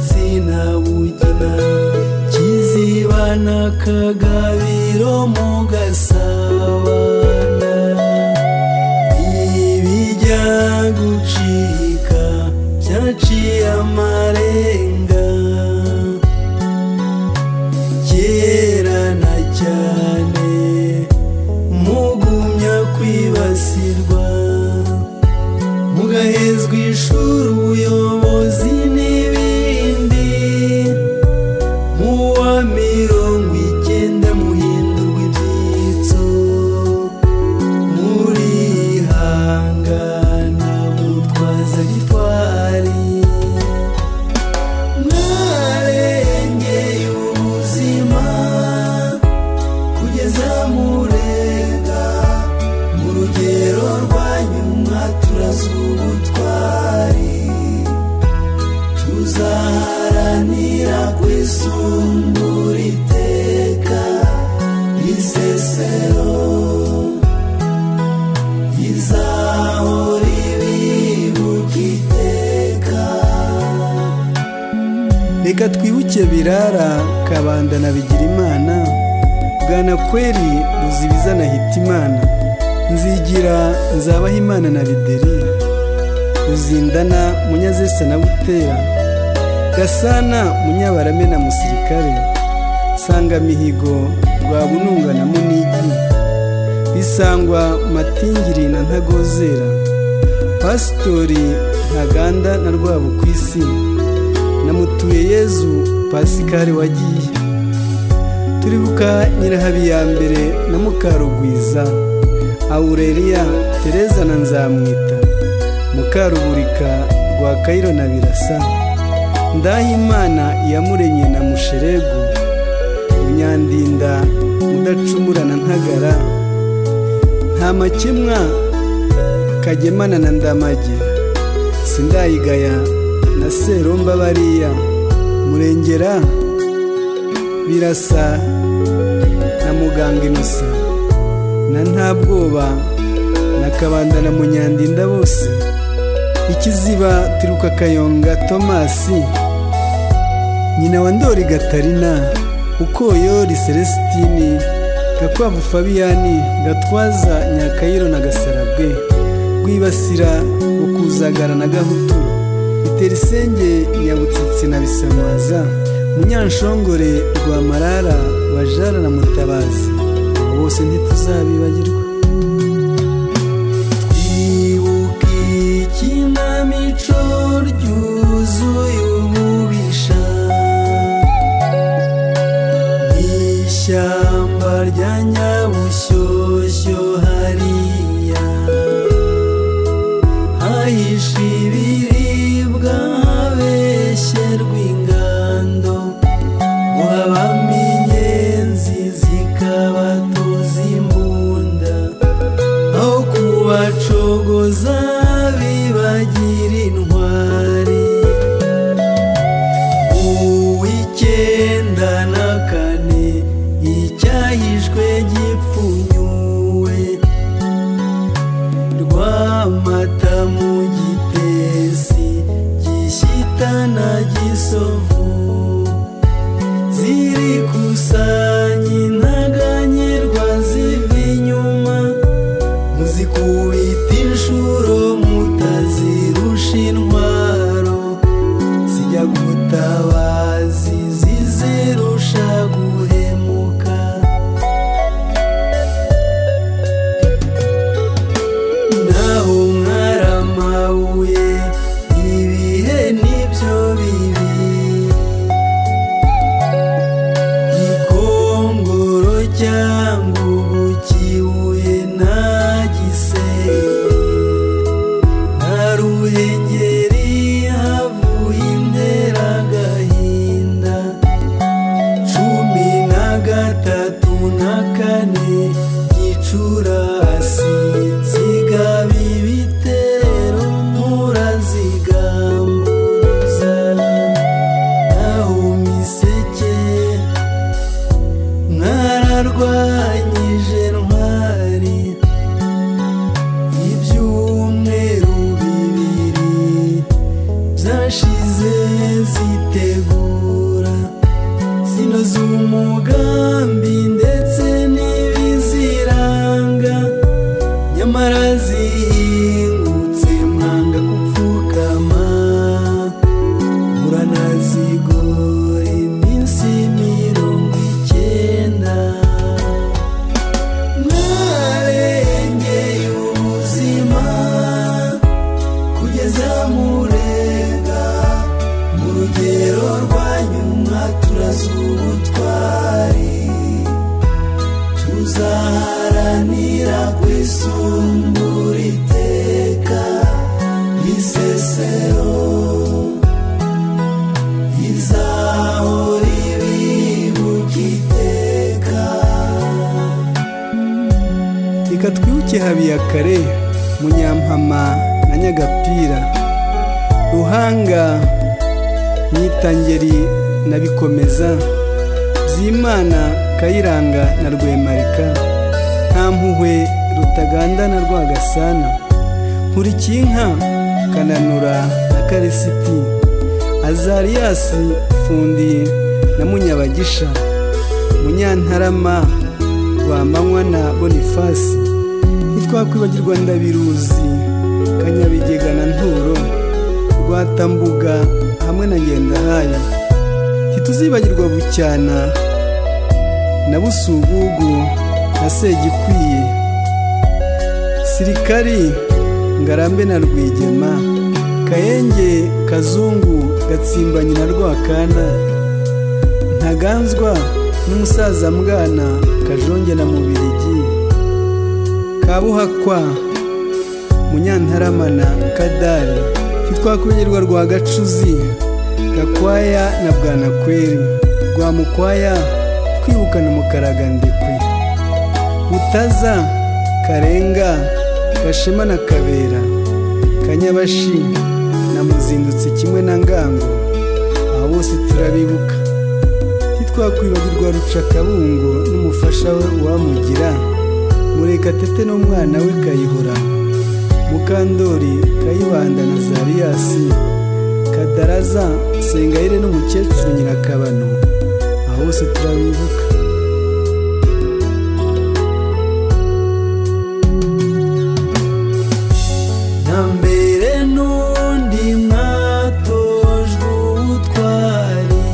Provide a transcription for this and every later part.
bwatsi na bugina, Kiziba na Kagabiro mugasabana. Ibijya gucika byaciye amarenga, kera na cyane mugumya kwibasirwa, mugahezwa ishuri ubuyobozi n'ibindi. Mu wa 90 muhindurwa ibyitso, murihangana mutwaza gitwari. Mwarengeye ubuzima kugeza murenga, mu rugero rwanyu mwaturaza ubutwari. Tuzaharanira kwisumbura iteka, isesero izahora ibibuka iteka. Reka twibuke Birara, Kabanda na Bigirimana, Bwanakweli, Ruzibiza na Hitimana, Nzigira, Nzabahimana na Bideri, Ruzindana, Munyazesa na Butera, Gasana, Munyabarame na Musirikare, Sangamihigo, Rwabununga na Munigi, Bisangwa, Matingiri na Ntagozera, Pasitori Ntaganda na Rwabukwisi, na Mutuyeyezu Pasikari wagiye. Turibuka Nyirahabiyambere na Mukarugwiza, Aurelia, Tereza na Nzamwita, Mukaruburika, Rwakayiro na Birasa, Ndahimana Iyamuremye na Musheregu, Munyandinda Mudacumura na Ntagara, Ntamakemwa, Kagemana na Ndamage, Sindayigaya na Seromba bariya, Murengera, Birasa na Muganga Inosa, na Ntabwoba na Kabanda na Munyandinda bose. Ikiziba Tiruka Kayonga Tomasi, nyina wa Ndori Gatarina, Ukoyori Celestini, Gakwavu Fabiani, Gatwaza Nyakayiro na Gasarabwe, Rwibasira Ukuzagara na Gahutu, Biterisenge Nyabutsitsi na Bisamaza, Munyanshongore Rwamarara, Bajara na Mutabazi, bose ntituzabibagirwa. Twibuke ikinamico ryuzuye ububisha, ishyamba rya Nyabushyushyu hariya, hahishe ibiribwa habeshyerwa ingando, ngo habamo inyenzi zikabatoza imbunda, aho kubacogoza bibagira intwari. Uw'94 icyahishwe gipfunyuwe, Rwamata mu Gitesi, Gishyita na Gisovu, ziri kusanya intaganyirwa ziva inyuma, muzikubita inshuro mutazirusha intwaro, zijya gutabazi zizirusha guhemuka. Naho mwaramabuye ibihe nibyo bibi, Gikongoro cyangwa Kibuye na Gisenyi na Ruhengeri havuye Interagahinda, ntegura zinoze umugambi ndetse n'ibiziranga, nyamara zihingutse mwanga gupfukama, muranazigora iminsi 90. Mwarengeye ubuzima kugeza murenga, mu rugero rwanyu mwaturaze ubutwari, tuzaharanira kwisumbura iteka isesero, izahora ibibuka iteka. Reka twibuke Habiyakare, Munyampama na Nyagapira, Ruhanga, Nyitangeri na Bikomeza, Byimana, Kayiranga na Rwemarika, Ntampuhwe, Rutaganda na Rwagasana, Nkurikinka, Kananura na Karisiti, Azariyasi, Fundi na Munyabagisha, Munyantarama, Rwamanywa na Bonifasi. Ntitwakwibagirwa Ndabiruzi, Kanyabigega na Nturo, Rwatambuga hamwe na Ngendahayo. Ntituzibagirwa Bucyana na Busugugu na Segikwiye, Sirikari, Ngarambe na Rwigema, Kayenge, Kazungu, Gatsimbanyi na Rwakana, Ntaganzwa n'umusaza Mbwana, Kajonge na Mubirigi, Kabuhakwa, Munyantarama na Kadari. Ntitwakwibagirwa Rwagacuzi, Gakwaya na Bwanakweri, Rwamukwaya, twibuka na Mukaragandekwe, Mutaza, Karenga, Gashema na Kabera, Kanyabashi na Muzindutsi kimwe na Ngango, abo bose turabibuka. Ntitwakwibagirwa Rucakabungo n'umufasha we Uwamugira, Murekatete n'umwana we Kayihura, Mukandori, Kayibanda na Zariyasi, Kadaraza, Sengayire n'umukecuru Nyirakabano, aho bose turabibuka. Nambere n'undi mwatojwe ubutwari,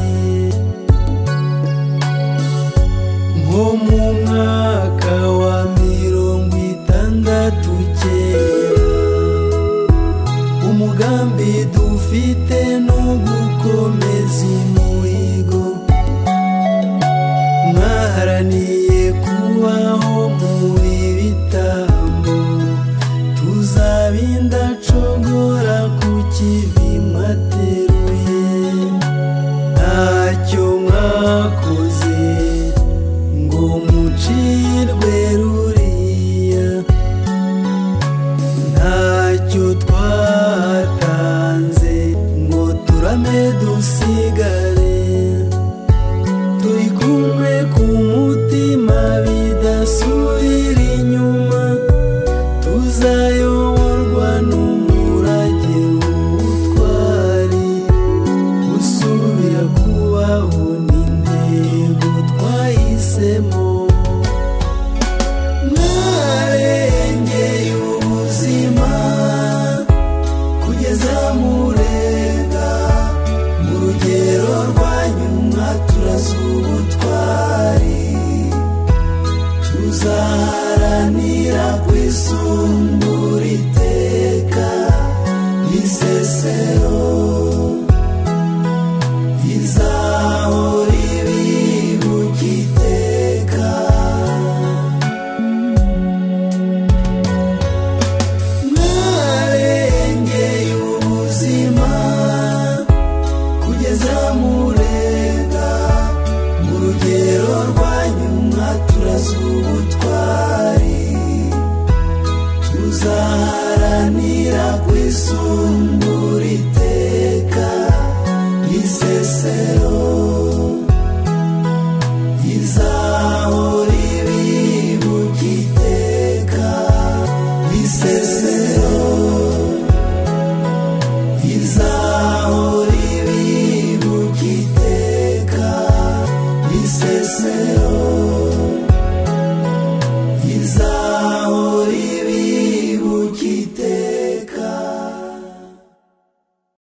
nko mu mwaka wa 60 kera, umugambi dufite n'ugukomeza umuhigo, mwaharaniye kubaho mu bitambo, tuzabindacogora ku kivi mwateruye, ntacyo mwakoze ngo mucirwe ruriya, ntacyo twatanze ngo turame dusigare, turi kumwe ku mutima bidasubira inyuma, tuzayoborwa n'umurage w'ubutwari, usubira kubaho n'intego twahisemo. Mwarengeye ubuzima kugeza murenga, mu rugero rwanyu mwaturaze ubutwari, tuzaharanira kwisumbura iteka isesero, izahora ibibuka iteka. Mwarengeye ubuzima kugeza murenga, mu rugero rwanyu mwaturaze ubutwari, tuzaharanira kwisumbura iteka isesero, izahora ibibuka iteka isesero, izahora ibibuka iteka. bisesero